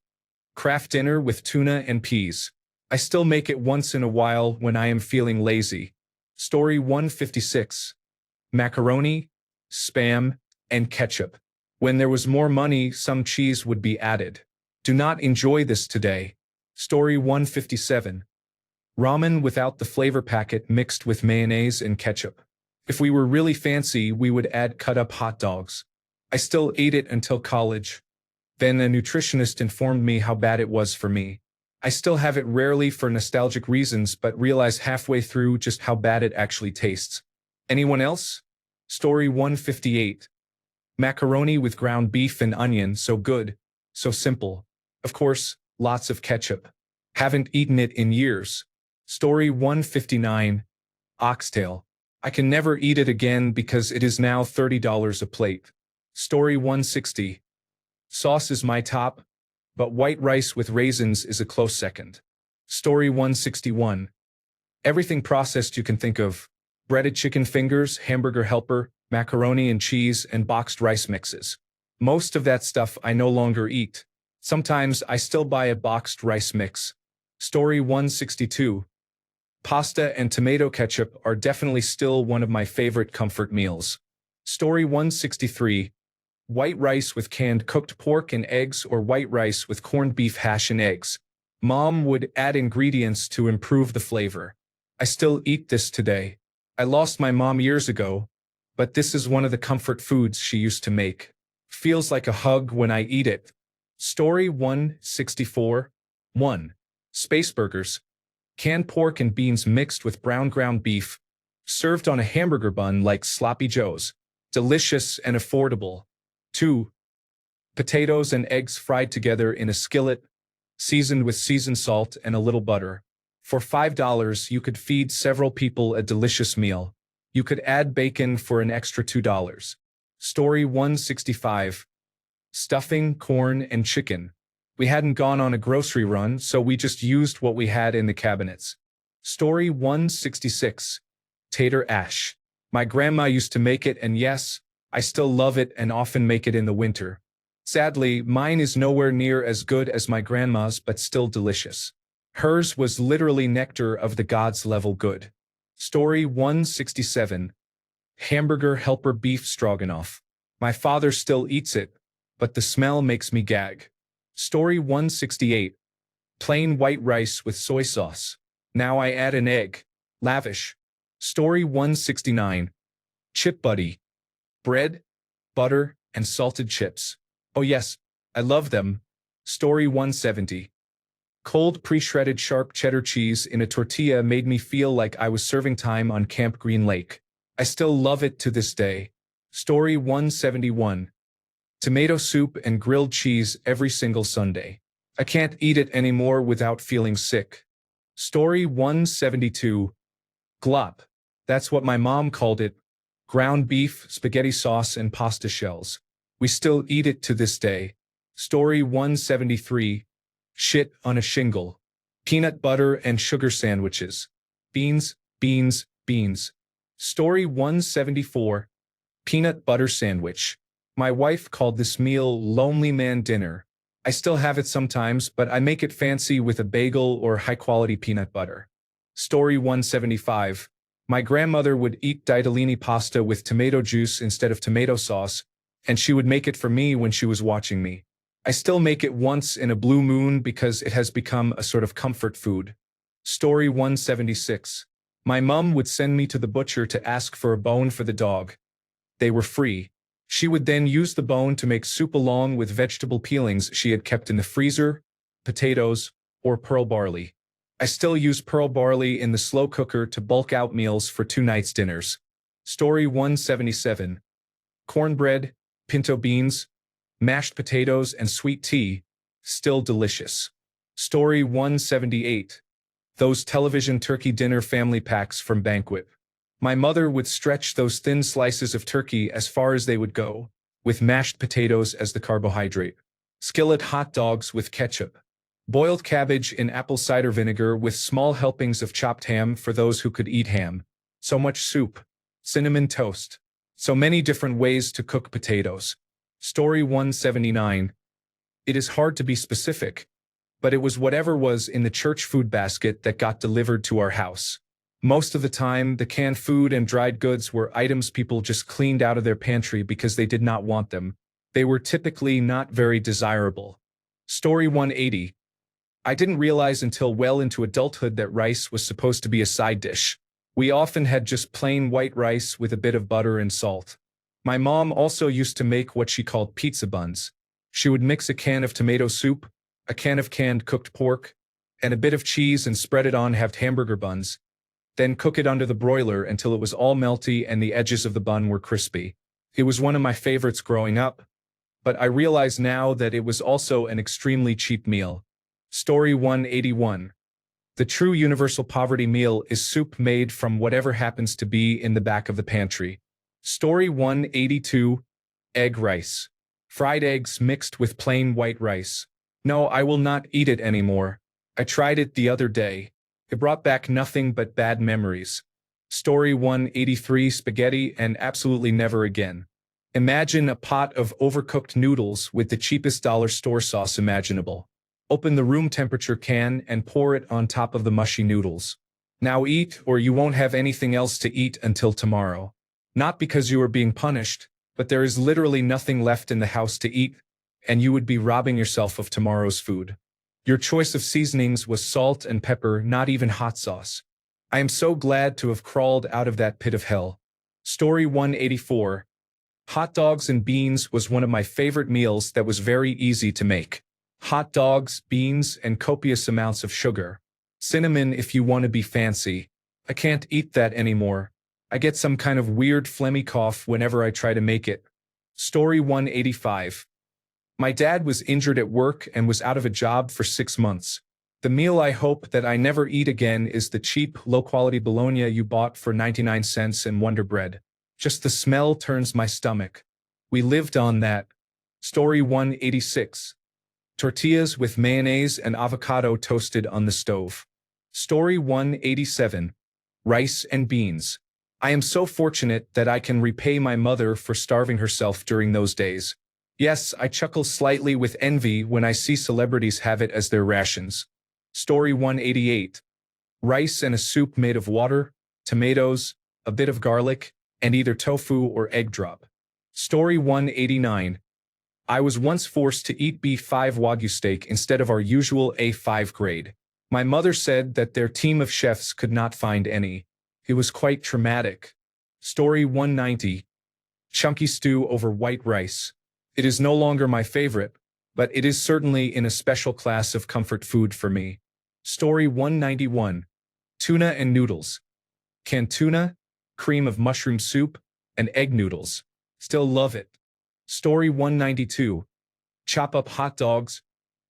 Kraft dinner with tuna and peas. I still make it once in a while when I am feeling lazy. Story 156. Macaroni, spam, and ketchup. When there was more money, some cheese would be added. Do not enjoy this today. Story 157. Ramen without the flavor packet mixed with mayonnaise and ketchup. If we were really fancy, we would add cut-up hot dogs. I still ate it until college. Then a nutritionist informed me how bad it was for me. I still have it rarely for nostalgic reasons, but realize halfway through just how bad it actually tastes. Anyone else? Story 158. Macaroni with ground beef and onion, so good, so simple. Of course, lots of ketchup. Haven't eaten it in years. Story 159. Oxtail. I can never eat it again because it is now $30 a plate. Story 160. Sauce is my top, but white rice with raisins is a close second. Story 161. Everything processed you can think of. Breaded chicken fingers, hamburger helper, macaroni and cheese, and boxed rice mixes. Most of that stuff I no longer eat. Sometimes I still buy a boxed rice mix. Story 162. Pasta and tomato ketchup are definitely still one of my favorite comfort meals. Story 163. White rice with canned cooked pork and eggs or white rice with corned beef hash and eggs. Mom would add ingredients to improve the flavor. I still eat this today. I lost my mom years ago, but this is one of the comfort foods she used to make. Feels like a hug when I eat it. Story 164. 1. Space burgers. Canned pork and beans mixed with brown ground beef, served on a hamburger bun like Sloppy Joe's. Delicious and affordable. 2. Potatoes and eggs fried together in a skillet, seasoned with seasoned salt and a little butter. For $5, you could feed several people a delicious meal. You could add bacon for an extra $2. Story 165. Stuffing, corn, and chicken. We hadn't gone on a grocery run, so we just used what we had in the cabinets. Story 166. Tater ash. My grandma used to make it, and yes, I still love it and often make it in the winter. Sadly, mine is nowhere near as good as my grandma's, but still delicious. Hers was literally nectar of the gods level good. Story 167. Hamburger helper beef stroganoff. My father still eats it, but the smell makes me gag. Story 168. Plain white rice with soy sauce. Now I add an egg. Lavish. Story 169. Chip buddy. Bread, butter, and salted chips. Oh yes, I love them. Story 170. Cold pre-shredded sharp cheddar cheese in a tortilla made me feel like I was serving time on Camp Green Lake. I still love it to this day. Story 171. Tomato soup and grilled cheese every single Sunday. I can't eat it anymore without feeling sick. Story 172. Glop. That's what my mom called it. Ground beef, spaghetti sauce, and pasta shells. We still eat it to this day. Story 173. Shit on a shingle. Peanut butter and sugar sandwiches. Beans, beans, beans. Story 174. Peanut butter sandwich. My wife called this meal Lonely Man Dinner. I still have it sometimes, but I make it fancy with a bagel or high-quality peanut butter. Story 175. My grandmother would eat ditalini pasta with tomato juice instead of tomato sauce, and she would make it for me when she was watching me. I still make it once in a blue moon because it has become a sort of comfort food. Story 176. My mum would send me to the butcher to ask for a bone for the dog. They were free. She would then use the bone to make soup along with vegetable peelings she had kept in the freezer, potatoes, or pearl barley. I still use pearl barley in the slow cooker to bulk out meals for 2 nights' dinners. Story 177. Cornbread, pinto beans, mashed potatoes, and sweet tea, still delicious. Story 178. Those television turkey dinner family packs from Banquet. My mother would stretch those thin slices of turkey as far as they would go, with mashed potatoes as the carbohydrate. Skillet hot dogs with ketchup. Boiled cabbage in apple cider vinegar with small helpings of chopped ham for those who could eat ham. So much soup. Cinnamon toast. So many different ways to cook potatoes. Story 179. It is hard to be specific, but it was whatever was in the church food basket that got delivered to our house. Most of the time, the canned food and dried goods were items people just cleaned out of their pantry because they did not want them. They were typically not very desirable. Story 180. I didn't realize until well into adulthood that rice was supposed to be a side dish. We often had just plain white rice with a bit of butter and salt. My mom also used to make what she called pizza buns. She would mix a can of tomato soup, a can of canned cooked pork, and a bit of cheese and spread it on halved hamburger buns. Then cook it under the broiler until it was all melty and the edges of the bun were crispy. It was one of my favorites growing up, but I realize now that it was also an extremely cheap meal. Story 181. The true universal poverty meal is soup made from whatever happens to be in the back of the pantry. Story 182. Egg rice. Fried eggs mixed with plain white rice. No, I will not eat it anymore. I tried it the other day. It brought back nothing but bad memories. Story 183. Spaghetti and absolutely never again. Imagine a pot of overcooked noodles with the cheapest dollar store sauce imaginable. Open the room temperature can and pour it on top of the mushy noodles. Now eat, or you won't have anything else to eat until tomorrow. Not because you are being punished, but there is literally nothing left in the house to eat, and you would be robbing yourself of tomorrow's food. Your choice of seasonings was salt and pepper, not even hot sauce. I am so glad to have crawled out of that pit of hell. Story 184. Hot dogs and beans was one of my favorite meals that was very easy to make. Hot dogs, beans, and copious amounts of sugar. Cinnamon if you want to be fancy. I can't eat that anymore. I get some kind of weird phlegmy cough whenever I try to make it. Story 185. My dad was injured at work and was out of a job for 6 months. The meal I hope that I never eat again is the cheap, low-quality bologna you bought for 99 cents in Wonder Bread. Just the smell turns my stomach. We lived on that. Story 186. Tortillas with mayonnaise and avocado toasted on the stove. Story 187. Rice and beans. I am so fortunate that I can repay my mother for starving herself during those days. Yes, I chuckle slightly with envy when I see celebrities have it as their rations. Story 188. Rice and a soup made of water, tomatoes, a bit of garlic, and either tofu or egg drop. Story 189. I was once forced to eat B5 Wagyu steak instead of our usual A5 grade. My mother said that their team of chefs could not find any. It was quite traumatic. Story 190. Chunky stew over white rice. It is no longer my favorite, but it is certainly in a special class of comfort food for me. Story 191. Tuna and noodles. Canned tuna, cream of mushroom soup, and egg noodles. Still love it. Story 192. Chop up hot dogs,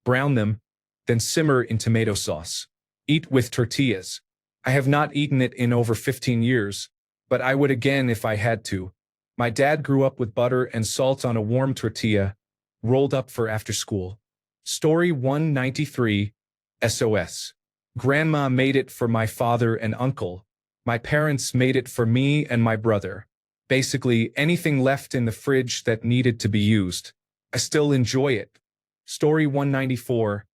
brown them, then simmer in tomato sauce. Eat with tortillas. I have not eaten it in over 15 years, but I would again if I had to. My dad grew up with butter and salt on a warm tortilla, rolled up for after school. Story 193. SOS. Grandma made it for my father and uncle. My parents made it for me and my brother. Basically, anything left in the fridge that needed to be used. I still enjoy it. Story 194.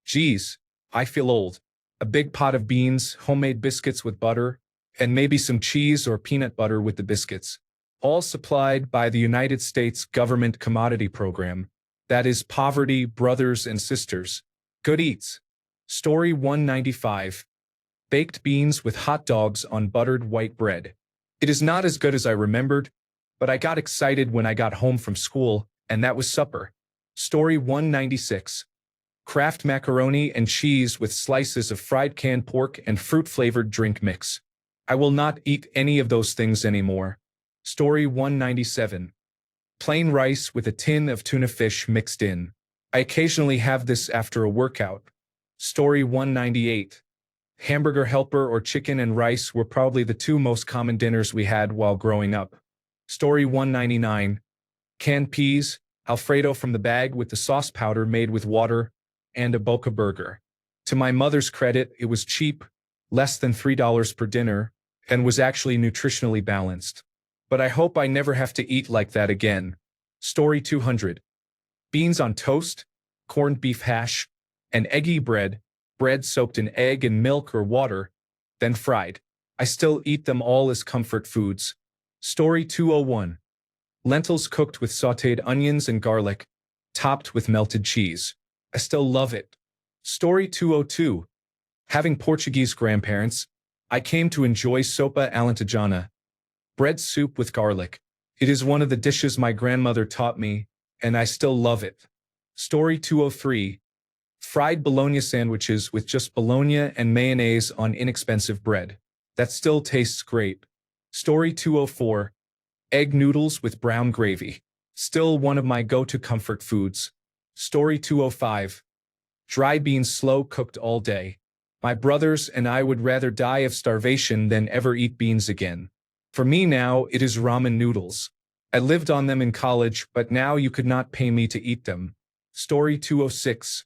Geez, I feel old. A big pot of beans, homemade biscuits with butter, and maybe some cheese or peanut butter with the biscuits. All supplied by the United States Government Commodity Program. That is Poverty Brothers and Sisters. Good eats. Story 195. Baked beans with hot dogs on buttered white bread. It is not as good as I remembered, but I got excited when I got home from school, and that was supper. Story 196. Kraft macaroni and cheese with slices of fried canned pork and fruit-flavored drink mix. I will not eat any of those things anymore. Story 197. Plain rice with a tin of tuna fish mixed in. I occasionally have this after a workout. Story 198. Hamburger helper or chicken and rice were probably the two most common dinners we had while growing up. Story 199. Canned peas, Alfredo from the bag with the sauce powder made with water, and a Boca burger. To my mother's credit, it was cheap, less than $3 per dinner, and was actually nutritionally balanced. But I hope I never have to eat like that again. Story 200. Beans on toast, corned beef hash, and eggy bread, bread soaked in egg and milk or water, then fried. I still eat them all as comfort foods. Story 201. Lentils cooked with sautéed onions and garlic, topped with melted cheese. I still love it. Story 202. Having Portuguese grandparents, I came to enjoy sopa alentejana, bread soup with garlic. It is one of the dishes my grandmother taught me, and I still love it. Story 203. Fried bologna sandwiches with just bologna and mayonnaise on inexpensive bread. That still tastes great. Story 204. Egg noodles with brown gravy. Still one of my go-to comfort foods. Story 205. Dry beans slow cooked all day. My brothers and I would rather die of starvation than ever eat beans again. For me now, it is ramen noodles. I lived on them in college, but now you could not pay me to eat them. Story 206.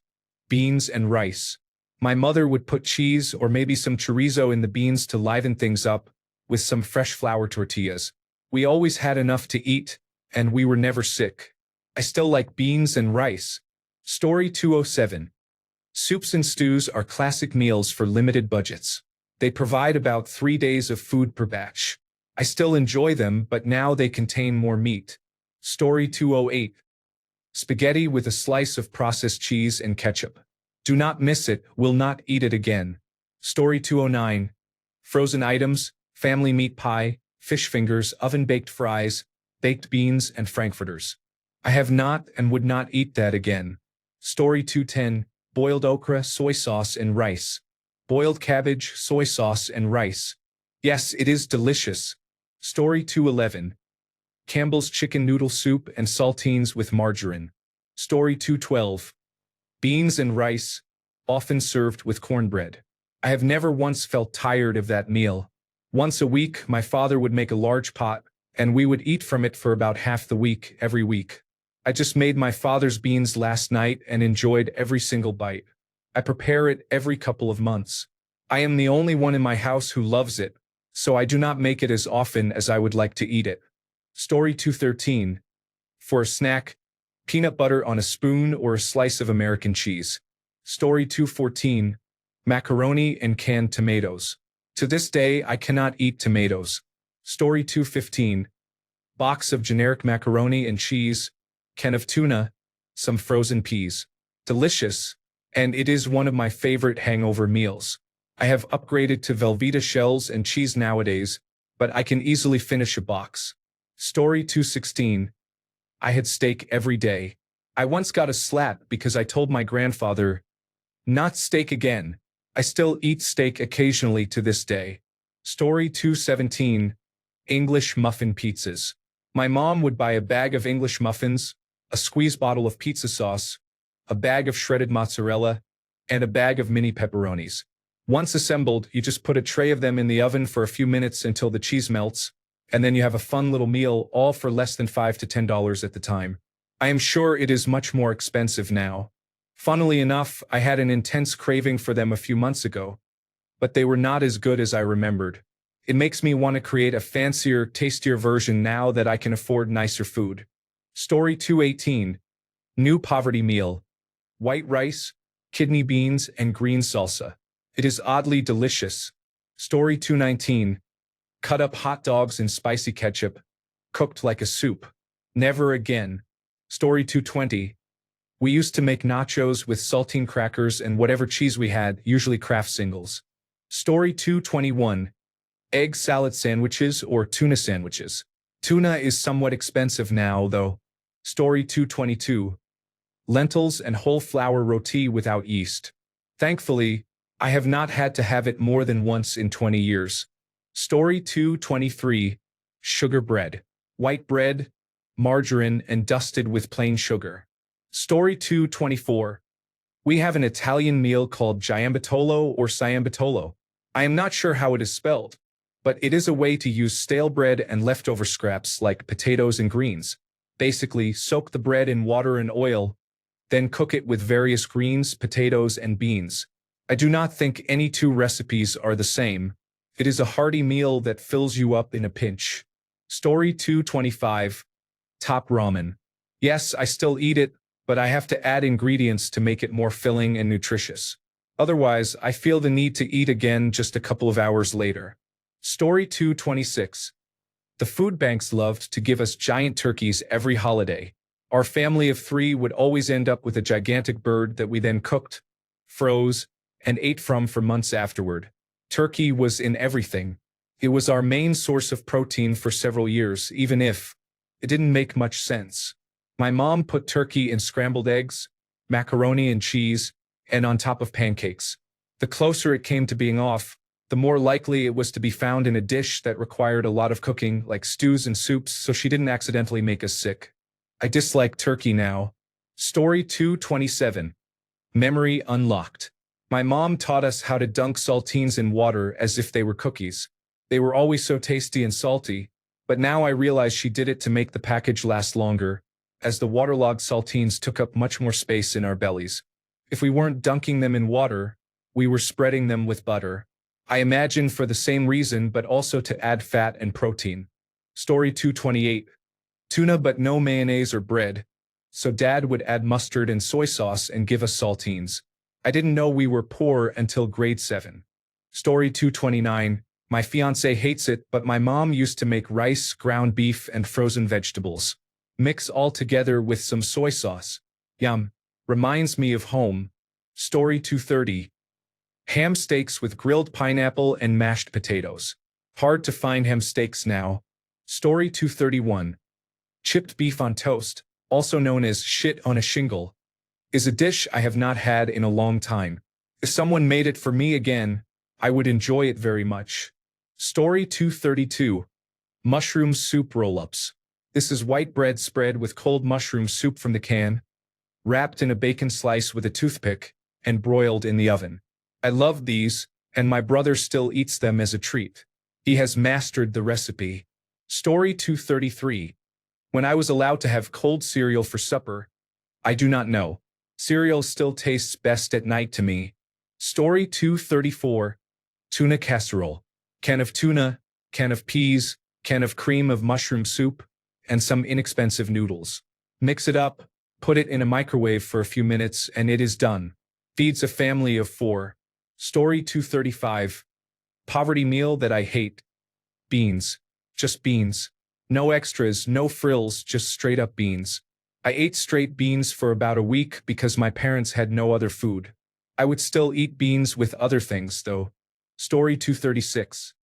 Beans and rice. My mother would put cheese or maybe some chorizo in the beans to liven things up, with some fresh flour tortillas. We always had enough to eat, and we were never sick. I still like beans and rice. Story 207. Soups and stews are classic meals for limited budgets. They provide about 3 days of food per batch. I still enjoy them, but now they contain more meat. Story 208. Spaghetti with a slice of processed cheese and ketchup. Do not miss it, will not eat it again. Story 209. Frozen items, family meat pie, fish fingers, oven-baked fries, baked beans, and frankfurters. I have not and would not eat that again. Story 210. Boiled okra, soy sauce, and rice. Boiled cabbage, soy sauce, and rice. Yes, it is delicious. Story 211. Campbell's chicken noodle soup and saltines with margarine. Story 212. Beans and rice, often served with cornbread. I have never once felt tired of that meal. Once a week, my father would make a large pot, and we would eat from it for about half the week, every week. I just made my father's beans last night and enjoyed every single bite. I prepare it every couple of months. I am the only one in my house who loves it, so I do not make it as often as I would like to eat it. Story 213. For a snack, peanut butter on a spoon or a slice of American cheese. Story 214. Macaroni and canned tomatoes. To this day, I cannot eat tomatoes. Story 215. Box of generic macaroni and cheese, can of tuna, some frozen peas. Delicious, and it is one of my favorite hangover meals. I have upgraded to Velveeta shells and cheese nowadays, but I can easily finish a box. Story 216. I had steak every day. I once got a slap because I told my grandfather, "Not steak again." I still eat steak occasionally to this day. Story 217. English muffin pizzas. My mom would buy a bag of English muffins, a squeeze bottle of pizza sauce, a bag of shredded mozzarella, and a bag of mini pepperonis. Once assembled, you just put a tray of them in the oven for a few minutes until the cheese melts, and then you have a fun little meal, all for less than $5 to $10 at the time. I am sure it is much more expensive now. Funnily enough, I had an intense craving for them a few months ago, but they were not as good as I remembered. It makes me want to create a fancier, tastier version now that I can afford nicer food. Story 218. New poverty meal. White rice, kidney beans, and green salsa. It is oddly delicious. Story 219. Cut up hot dogs in spicy ketchup, cooked like a soup. Never again. Story 220. We used to make nachos with saltine crackers and whatever cheese we had, usually Kraft singles. Story 221. Egg salad sandwiches or tuna sandwiches. Tuna is somewhat expensive now, though. Story 222. Lentils and whole flour roti without yeast. Thankfully, I have not had to have it more than once in 20 years. Story 223. Sugar bread. White bread, margarine, and dusted with plain sugar. Story 224. We have an Italian meal called giambatolo or ciambatolo. I am not sure how it is spelled, but it is a way to use stale bread and leftover scraps like potatoes and greens. Basically, soak the bread in water and oil, then cook it with various greens, potatoes, and beans. I do not think any two recipes are the same, It is a hearty meal that fills you up in a pinch. Story 225. Top ramen. Yes, I still eat it, but I have to add ingredients to make it more filling and nutritious. Otherwise, I feel the need to eat again just a couple of hours later. Story 226. The food banks loved to give us giant turkeys every holiday. Our family of 3 would always end up with a gigantic bird that we then cooked, froze, and ate from for months afterward. Turkey was in everything. It was our main source of protein for several years, even if it didn't make much sense. My mom put turkey in scrambled eggs, macaroni and cheese, and on top of pancakes. The closer it came to being off, the more likely it was to be found in a dish that required a lot of cooking, like stews and soups, so she didn't accidentally make us sick. I dislike turkey now. Story 227. Memory unlocked. My mom taught us how to dunk saltines in water as if they were cookies. They were always so tasty and salty, but now I realize she did it to make the package last longer, as the waterlogged saltines took up much more space in our bellies. If we weren't dunking them in water, we were spreading them with butter. I imagine for the same reason, but also to add fat and protein. Story 228. Tuna but no mayonnaise or bread, so Dad would add mustard and soy sauce and give us saltines. I didn't know we were poor until grade 7. Story 229. My fiancé hates it, but my mom used to make rice, ground beef, and frozen vegetables. Mix all together with some soy sauce. Yum. Reminds me of home. Story 230. Ham steaks with grilled pineapple and mashed potatoes. Hard to find ham steaks now. Story 231. Chipped beef on toast, also known as shit on a shingle, is a dish I have not had in a long time. If someone made it for me again, I would enjoy it very much. Story 232. Mushroom soup roll-ups. This is white bread spread with cold mushroom soup from the can, wrapped in a bacon slice with a toothpick, and broiled in the oven. I love these, and my brother still eats them as a treat. He has mastered the recipe. Story 233. When I was allowed to have cold cereal for supper, I do not know. Cereal still tastes best at night to me. Story 234. Tuna casserole. Can of tuna, can of peas, can of cream of mushroom soup, and some inexpensive noodles. Mix it up, put it in a microwave for a few minutes, and it is done. Feeds a family of 4. Story 235. Poverty meal that I hate. Beans. Just beans. No extras, no frills, just straight up beans. I ate straight beans for about a week because my parents had no other food. I would still eat beans with other things, though. Story 236.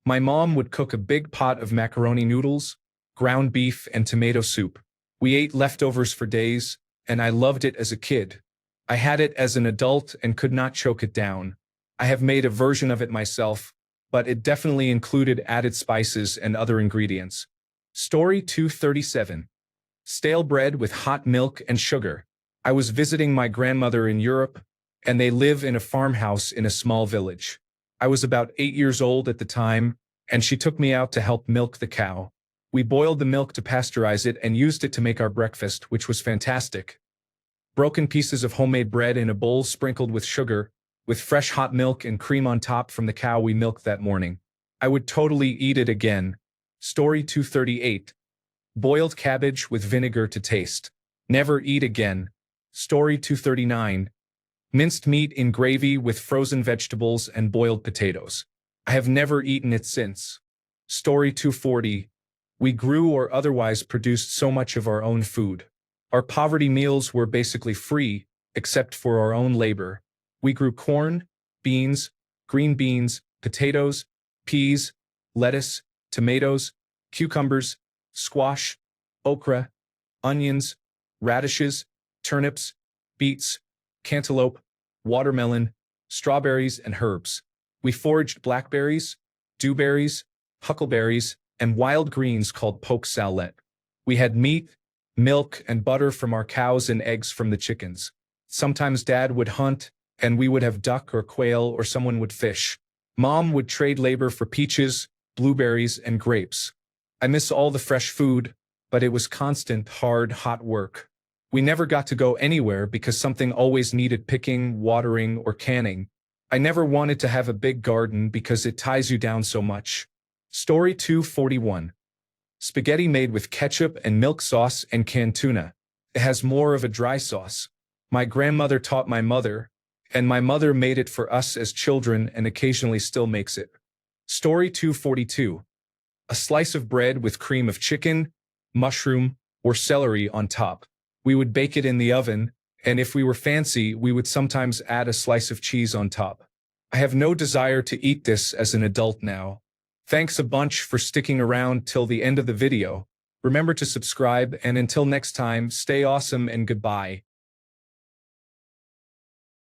My mom would cook a big pot of macaroni noodles, ground beef, and tomato soup. We ate leftovers for days, and I loved it as a kid. I had it as an adult and could not choke it down. I have made a version of it myself, but it definitely included added spices and other ingredients. Story 237. Stale bread with hot milk and sugar. I was visiting my grandmother in Europe, and they live in a farmhouse in a small village. I was about 8 years old at the time, and she took me out to help milk the cow. We boiled the milk to pasteurize it and used it to make our breakfast, which was fantastic. Broken pieces of homemade bread in a bowl sprinkled with sugar, with fresh hot milk and cream on top from the cow we milked that morning. I would totally eat it again. Story 238. Boiled cabbage with vinegar to taste. Never eat again. Story 239. Minced meat in gravy with frozen vegetables and boiled potatoes. I have never eaten it since. Story 240. We grew or otherwise produced so much of our own food. Our poverty meals were basically free, except for our own labor. We grew corn, beans, green beans, potatoes, peas, lettuce, tomatoes, cucumbers, squash, okra, onions, radishes, turnips, beets, cantaloupe, watermelon, strawberries, and herbs. We foraged blackberries, dewberries, huckleberries, and wild greens called poke salad. We had meat, milk, and butter from our cows and eggs from the chickens. Sometimes Dad would hunt, and we would have duck or quail, or someone would fish. Mom would trade labor for peaches, blueberries, and grapes. I miss all the fresh food, but it was constant, hard, hot work. We never got to go anywhere because something always needed picking, watering, or canning. I never wanted to have a big garden because it ties you down so much. Story 241. Spaghetti made with ketchup and milk sauce and canned tuna. It has more of a dry sauce. My grandmother taught my mother, and my mother made it for us as children and occasionally still makes it. Story 242. A slice of bread with cream of chicken, mushroom, or celery on top. We would bake it in the oven, and if we were fancy, we would sometimes add a slice of cheese on top. I have no desire to eat this as an adult now. Thanks a bunch for sticking around till the end of the video. Remember to subscribe, and until next time, stay awesome and goodbye.